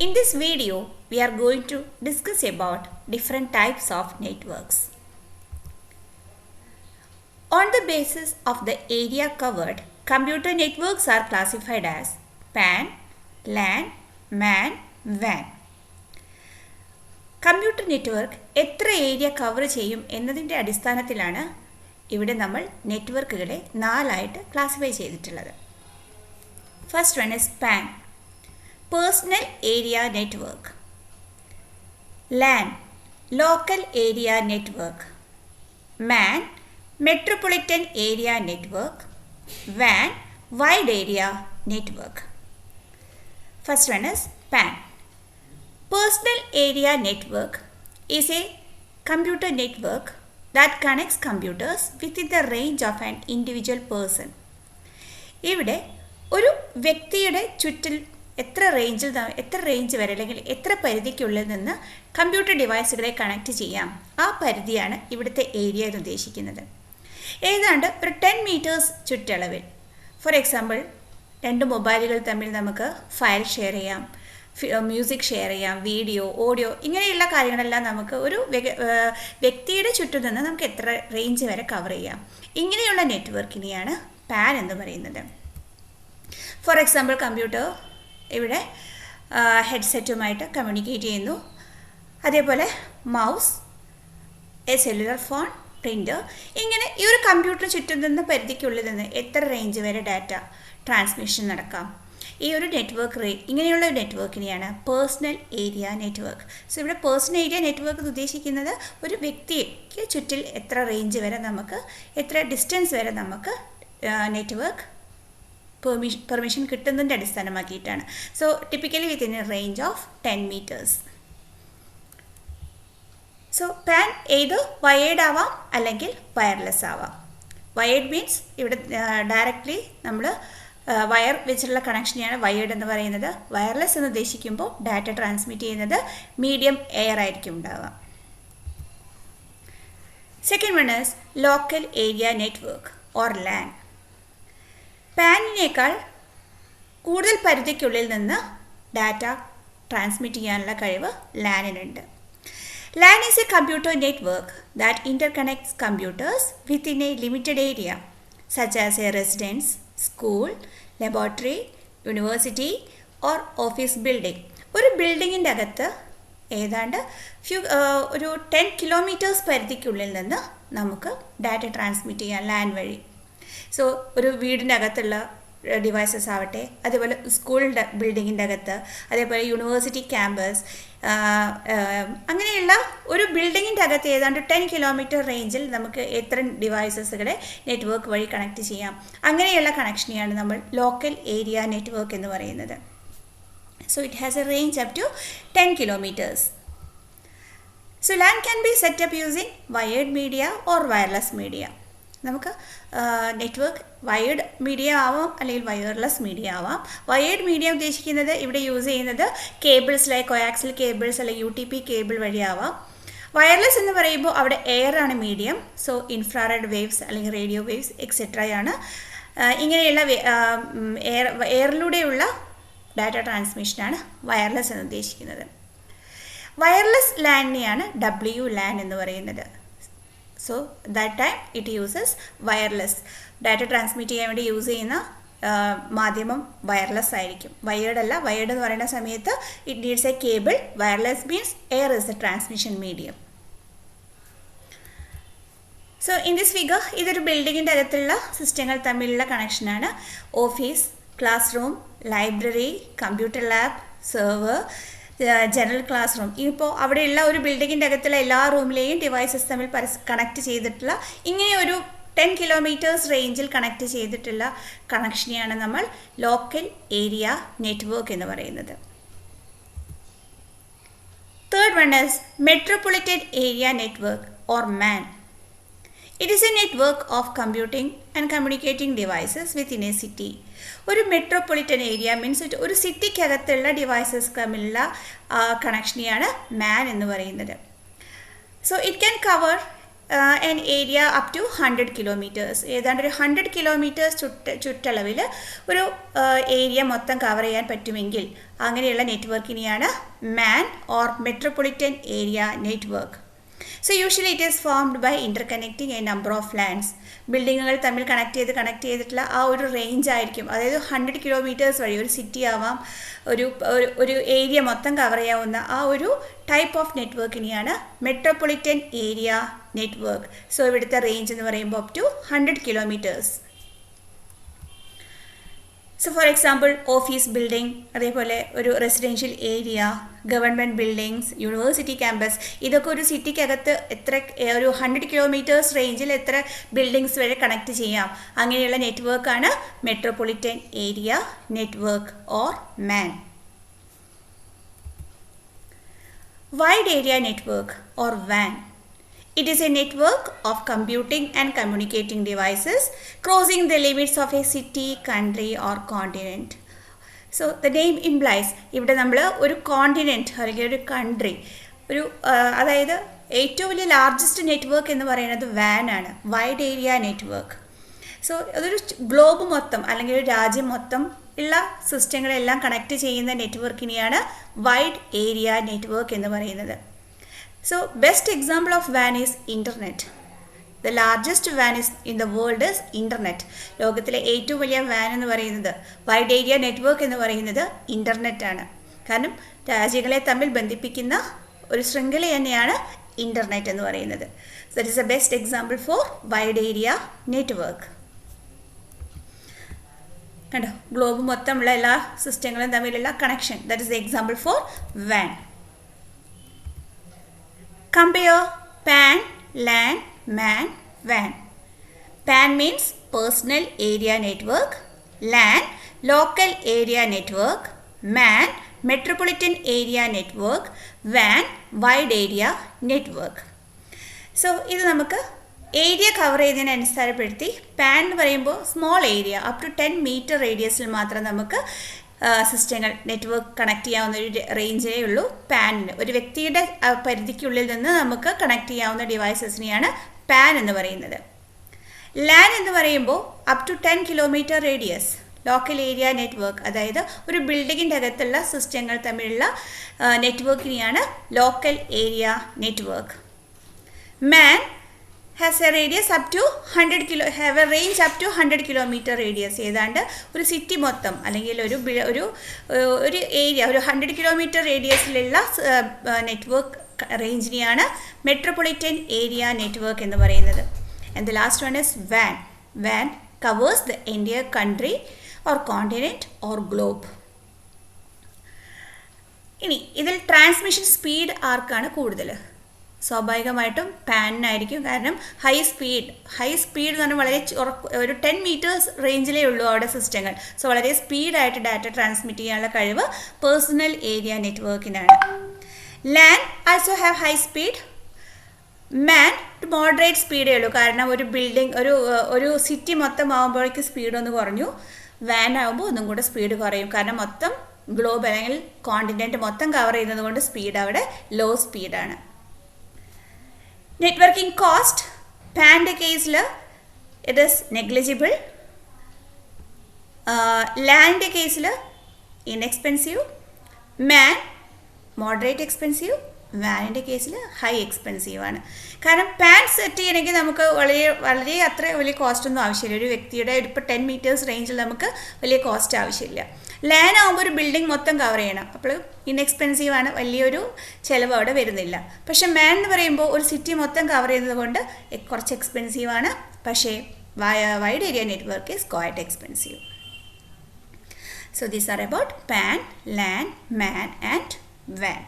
In this video, we are going to discuss about different types of networks. On the basis of the area covered, computer networks are classified as PAN, LAN, MAN, WAN. Computer network എത്ര area cover ചെയ്യും എന്നതിൻ്റെ അടിസ്ഥാനത്തിലാണ് ഇവിടെ നമ്മൾ നെറ്റ്വർക്കുകളെ നാലായിട്ട് classify ചെയ്തിട്ടുള്ളത്. First one is PAN, personal area network. LAN, local area network. MAN, metropolitan area network. വാൻ, wide area network. First one is PAN. Personal area network is a computer network that connects computers within the range of an individual person. ഇവിടെ ഒരു വ്യക്തിയുടെ ചുറ്റിൽ എത്ര range വരെ അല്ലെങ്കിൽ എത്ര പരിധിക്കുള്ളിൽ നിന്ന് കമ്പ്യൂട്ടർ ഡിവൈസുകളെ കണക്ട് ചെയ്യാം, ആ പരിധിയാണ് ഇവിടുത്തെ ഏരിയ എന്ന് ഉദ്ദേശിക്കുന്നത്. ഏതാണ്ട് ഒരു 10 മീറ്റേഴ്സ് ചുറ്റളവിൽ. ഫോർ എക്സാമ്പിൾ, രണ്ട് മൊബൈലുകൾ തമ്മിൽ നമുക്ക് ഫയൽ ഷെയർ ചെയ്യാം, മ്യൂസിക് ഷെയർ ചെയ്യാം, വീഡിയോ, ഓഡിയോ, ഇങ്ങനെയുള്ള കാര്യങ്ങളെല്ലാം നമുക്ക് ഒരു വ്യക്തിയുടെ ചുറ്റും നിന്ന് നമുക്ക് എത്ര റേഞ്ച് വരെ കവർ ചെയ്യാം. ഇങ്ങനെയുള്ള നെറ്റ്വർക്കിനെയാണ് പാൻ എന്ന് പറയുന്നത്. ഫോർ എക്സാമ്പിൾ, കമ്പ്യൂട്ടർ ഇവിടെ ഹെഡ്സെറ്റുമായിട്ട് കമ്മ്യൂണിക്കേറ്റ് ചെയ്യുന്നു. അതേപോലെ mouse, A cellular phone, printer, ഇങ്ങനെ ഈ ഒരു കമ്പ്യൂട്ടർ ചുറ്റും നിന്ന് പരിധിക്കുള്ളിൽ നിന്ന് എത്ര റേഞ്ച് വരെ ഡാറ്റ ട്രാൻസ്മിഷൻ നടക്കാം. ഈ ഒരു നെറ്റ്വർക്ക് ഇങ്ങനെയുള്ള നെറ്റ്വർക്കിനെയാണ് പേഴ്സണൽ ഏരിയ നെറ്റ്വർക്ക്. സോ ഇവിടെ പേഴ്സണൽ ഏരിയ നെറ്റ്വർക്ക് ഉദ്ദേശിക്കുന്നത് ഒരു വ്യക്തിക്ക് ചുറ്റിൽ എത്ര റേഞ്ച് വരെ നമുക്ക്, എത്ര ഡിസ്റ്റൻസ് വരെ നമുക്ക് നെറ്റ്വർക്ക് പെർമിഷൻ കിട്ടുന്നതിൻ്റെ അടിസ്ഥാനമാക്കിയിട്ടാണ്. So typically within a range of 10 meters. So PAN ഏത് വയേർഡ് ആവാം അല്ലെങ്കിൽ വയർലെസ് ആവാം. വയേർഡ് മീൻസ് ഇവിടെ ഡയറക്റ്റ്ലി നമ്മൾ വയർ വെച്ചിട്ടുള്ള കണക്ഷനെയാണ് വയേർഡ് എന്ന് പറയുന്നത്. വയർലെസ് എന്ന് ഉദ്ദേശിക്കുമ്പോൾ ഡാറ്റ ട്രാൻസ്മിറ്റ് ചെയ്യുന്നത് മീഡിയം എയർ ആയിരിക്കും ഉണ്ടാവുക. Second one is local area network or LAN. പാനിനേക്കാൾ കൂടുതൽ പരിധിക്കുള്ളിൽ നിന്ന് ഡാറ്റ ട്രാൻസ്മിറ്റ് ചെയ്യാനുള്ള കഴിവ് ലാനിനുണ്ട്. LAN is a computer network that interconnects computers within a limited area, such as a residence, school, laboratory, university or office building. ഒരു ബിൽഡിങ്ങിൻ്റെ അകത്ത് ഏതാണ്ട് ഒരു 10 കിലോമീറ്റേഴ്സ് പരിധിക്കുള്ളിൽ നിന്ന് നമുക്ക് ഡാറ്റ ട്രാൻസ്മിറ്റ് ചെയ്യാം ലാൻ വഴി. സോ ഒരു വീടിൻ്റെ അകത്തുള്ള ഡിവൈസസ് ആവട്ടെ, അതേപോലെ സ്കൂളിൻ്റെ ബിൽഡിങ്ങിൻ്റെ അകത്ത്, അതേപോലെ യൂണിവേഴ്സിറ്റി ക്യാമ്പസ്, അങ്ങനെയുള്ള ഒരു ബിൽഡിങ്ങിൻ്റെ അകത്ത് ഏതാണ്ട് 10 കിലോമീറ്റർ റേഞ്ചിൽ നമുക്ക് എത്ര ഡിവൈസസുകളെ നെറ്റ്വർക്ക് വഴി കണക്ട് ചെയ്യാം. അങ്ങനെയുള്ള കണക്ഷനെയാണ് നമ്മൾ ലോക്കൽ ഏരിയ നെറ്റ്വർക്ക് എന്ന് പറയുന്നത്. So it has a range up to 10 kilometres. So LAN can be setup using wired media or wireless media. നമുക്ക് നെറ്റ്വർക്ക് വയേർഡ് മീഡിയ ആവാം അല്ലെങ്കിൽ വയർലെസ് മീഡിയ ആവാം. വയേർഡ് മീഡിയ ഉദ്ദേശിക്കുന്നത് ഇവിടെ യൂസ് ചെയ്യുന്നത് കേബിൾസ് ലൈക്ക് കോയാക്സിൽ കേബിൾസ് അല്ലെങ്കിൽ UTP cable വഴിയാവാം. Wireless എന്ന് പറയുമ്പോൾ അവിടെ എയർ ആണ് മീഡിയം. സോ ഇൻഫ്രാറെഡ് വേവ്സ് അല്ലെങ്കിൽ റേഡിയോ വേവ്സ് എക്സെട്രയാണ് ഇങ്ങനെയുള്ള എയറിലൂടെയുള്ള ഡാറ്റ ട്രാൻസ്മിഷനാണ് വയർലെസ് എന്ന് ഉദ്ദേശിക്കുന്നത്. വയർലെസ് ലാനിനെയാണ് WLAN എന്ന് പറയുന്നത്. So that time it uses wireless. Data transmit ചെയ്യാൻ വേണ്ടി യൂസ് ചെയ്യുന്ന മാധ്യമം വയർലെസ് ആയിരിക്കും, വയേർഡ് അല്ല. വയേർഡ് എന്ന് പറയുന്ന സമയത്ത് it needs A cable. Wireless means air is the transmission medium. So in this figure ഇതൊരു ബിൽഡിങ്ങിൻ്റെ അകത്തുള്ള സിസ്റ്റങ്ങൾ തമ്മിലുള്ള കണക്ഷനാണ്. Office, class room, library, computer lab, server, general class room. ഇപ്പോൾ അവിടെയുള്ള ഒരു ബിൽഡിങ്ങിൻ്റെ അകത്തുള്ള എല്ലാ റൂമിലെയും ഡിവൈസസ് തമ്മിൽ കണക്ട് ചെയ്തിട്ടുള്ള ഇങ്ങനെ ഒരു 10 കിലോമീറ്റേഴ്സ് റേഞ്ചിൽ കണക്ട് ചെയ്തിട്ടുള്ള കണക്ഷനെയാണ് നമ്മൾ ലോക്കൽ ഏരിയ നെറ്റ്വർക്ക് എന്ന് പറയുന്നത്. Third one is metropolitan area network or MAN. It is a network of computing and communicating devices within a city. ഒരു മെട്രോപൊളിറ്റൻ ഏരിയ മീൻസ് ഒരു സിറ്റിക്കകത്തുള്ള ഡിവൈസസ് തമ്മിലുള്ള കണക്ഷനെയാണ് MAN എന്ന് പറയുന്നത്. So it can cover an area up to 100 kilometers. ഏതാണ്ട് ഒരു 100 kilometers ചുറ്റളവിൽ ഒരു area മൊത്തം കവർ ചെയ്യാൻ പറ്റുമെങ്കിൽ അങ്ങനെയുള്ള നെറ്റ്വർക്കിനെയാണ് MAN or metropolitan area network. So usually it is formed by interconnecting a number of lands. ബിൽഡിങ്ങുകൾ തമ്മിൽ കണക്ട് ചെയ്തിട്ടുള്ള ആ ഒരു റേഞ്ച് ആയിരിക്കും. അതായത് 100 കിലോമീറ്റേഴ്സ് വഴി ഒരു സിറ്റി ആവാം, ഒരു ഏരിയ മൊത്തം കവർ ചെയ്യാവുന്ന ആ ഒരു ടൈപ്പ് ഓഫ് നെറ്റ്വർക്കിനെയാണ് മെട്രോപൊളിറ്റൻ ഏരിയ നെറ്റ്വർക്ക്. സോ ഇവിടുത്തെ റേഞ്ച് എന്ന് പറയുമ്പോൾ up to 100 kilometers. So for example office building, അതേപോലെ ഒരു residential area, government buildings, university campus, ഇതൊക്കെ ഒരു സിറ്റിക്കകത്ത് ഒരു 100 കിലോമീറ്റേഴ്സ് റേഞ്ചിൽ എത്ര ബിൽഡിങ്സ് വരെ കണക്ട് ചെയ്യാം. അങ്ങനെയുള്ള നെറ്റ്വർക്കാണ് metropolitan area network or man. Wide area network or van. It is a network of computing and communicating devices crossing the limits of a city, country or continent. So the name implies ഇവിടെ നമ്മൾ ഒരു continent അല്ലെങ്കിൽ ഒരു country, അതായത് ഏറ്റവും വലിയ largest network എന്ന് പറയുന്നത് വാൻ ആണ്, വൈഡ് ഏരിയ നെറ്റ്വർക്ക്. സോ അതൊരു ഗ്ലോബ് മൊത്തം അല്ലെങ്കിൽ ഒരു രാജ്യം മൊത്തം ഉള്ള സിസ്റ്റങ്ങളെല്ലാം കണക്ട് ചെയ്യുന്ന നെറ്റ്വർക്കിനെയാണ് വൈഡ് ഏരിയ നെറ്റ്വർക്ക് എന്ന് പറയുന്നത്. So best example of WAN is internet. The largest WAN is in the world is internet. ലോകത്തിലെ ഏറ്റവും വലിയ WAN എന്ന് പറയുന്നത്, വൈഡ് ഏരിയ നെറ്റ്വർക്ക് എന്ന് പറയുന്നത് ഇൻ്റർനെറ്റ് ആണ്. കാരണം രാജ്യങ്ങളെ തമ്മിൽ ബന്ധിപ്പിക്കുന്ന ഒരു ശൃംഖല തന്നെയാണ് ഇൻ്റർനെറ്റ് എന്ന് പറയുന്നത്. So that is the best example for wide area network. കണ്ടോ, ഗ്ലോബ് മൊത്തമുള്ള എല്ലാ സിസ്റ്റങ്ങളും തമ്മിലുള്ള connection, that is the example for WAN. Compare PAN, LAN, MAN, WAN. PAN means personal area network, LAN local area network, MAN metropolitan area network, WAN wide area network. So ഇത് നമുക്ക് area cover ചെയ്തതിനെ അടിസ്ഥാനപ്പെടുത്തി PAN എന്ന് പറയുമ്പോൾ small area up to 10 meter റേഡിയസിൽ മാത്രം നമുക്ക് സിസ്റ്റങ്ങൾ നെറ്റ്വർക്ക് കണക്ട് ചെയ്യാവുന്ന ഒരു റേഞ്ചേ ഉള്ളൂ പാനിന്. ഒരു വ്യക്തിയുടെ പരിധിക്കുള്ളിൽ നിന്ന് നമുക്ക് കണക്ട് ചെയ്യാവുന്ന ഡിവൈസസിനെയാണ് പാൻ എന്ന് പറയുന്നത്. ലാൻ എന്ന് പറയുമ്പോൾ up to 10 kilometer radius local area network, അതായത് ഒരു ബിൽഡിങ്ങിൻ്റെ അകത്തുള്ള സിസ്റ്റങ്ങൾ തമ്മിലുള്ള നെറ്റ്വർക്കിനെയാണ് local area network. MAN has a radius up to 100 have a range up to 100 kilometer radius. ഏതാണ്ട് ഒരു സിറ്റി മൊത്തം അല്ലെങ്കിൽ ഒരു ഏരിയ ഒരു 100 കിലോമീറ്റർ റേഡിയസിലുള്ള നെറ്റ്വർക്ക് റേഞ്ചിനെയാണ് മെട്രോപൊളിറ്റൻ ഏരിയ നെറ്റ്വർക്ക് എന്ന് പറയുന്നത്. And the last one is WAN. WAN covers the entire country or continent or globe. ഇനി ഇതിൽ ട്രാൻസ്മിഷൻ സ്പീഡ് ആർക്കാണ് കൂടുതൽ? സ്വാഭാവികമായിട്ടും പാനിനായിരിക്കും. കാരണം ഹൈ സ്പീഡ് എന്ന് പറഞ്ഞാൽ വളരെ ഒരു 10 മീറ്റേഴ്സ് റേഞ്ചിലേ ഉള്ളൂ അവിടെ സിസ്റ്റങ്ങൾ. സോ വളരെ സ്പീഡായിട്ട് ഡാറ്റ ട്രാൻസ്മിറ്റ് ചെയ്യാനുള്ള കഴിവ് പേഴ്സണൽ ഏരിയ നെറ്റ്വർക്കിനാണ്. LAN also have high speed. MAN moderate സ്പീഡേ ഉള്ളൂ. കാരണം ഒരു ബിൽഡിംഗ് ഒരു സിറ്റി മൊത്തം ആകുമ്പോഴേക്ക് സ്പീഡ് ഒന്ന് കുറഞ്ഞു. വാൻ ആകുമ്പോൾ ഒന്നും കൂടെ സ്പീഡ് കുറയും. കാരണം മൊത്തം ഗ്ലോബ് അല്ലെങ്കിൽ കോണ്ടിനെൻറ്റ് മൊത്തം കവർ ചെയ്യുന്നത് കൊണ്ട് സ്പീഡ് അവിടെ ലോ സ്പീഡാണ്. നെറ്റ്വർക്കിംഗ് കോസ്റ്റ് പാൻ്റെ കേസിൽ ഇറ്റ് ഈസ് നെഗ്ലിജിബിൾ. ലാൻഡിൻ്റെ കേസിൽ ഇൻഎക്സ്പെൻസീവ്. മാൻ മോഡറേറ്റ് എക്സ്പെൻസീവ്. വാനിൻ്റെ കേസിൽ ഹൈ എക്സ്പെൻസീവ് ആണ്. കാരണം പാൻ സെറ്റ് ചെയ്യണമെങ്കിൽ നമുക്ക് വളരെ അത്ര വലിയ കോസ്റ്റൊന്നും ആവശ്യമില്ല. ഒരു വ്യക്തിയുടെ ഇപ്പോൾ 10 മീറ്റേഴ്സ് റേഞ്ചിൽ നമുക്ക് വലിയ കോസ്റ്റ് ആവശ്യമില്ല. ലാൻ ആകുമ്പോൾ ഒരു ബിൽഡിംഗ് മൊത്തം കവർ ചെയ്യണം. അപ്പോൾ ഇൻഎക്സ്പെൻസീവ് ആണ്, വലിയൊരു ചിലവ് അവിടെ വരുന്നില്ല. പക്ഷേ മാൻ എന്ന് പറയുമ്പോൾ ഒരു സിറ്റി മൊത്തം കവർ ചെയ്യുന്നത് കൊണ്ട് കുറച്ച് എക്സ്പെൻസീവ് ആണ്. പക്ഷേ wide area network is quite expensive. So these are about PAN, LAN, MAN and WAN.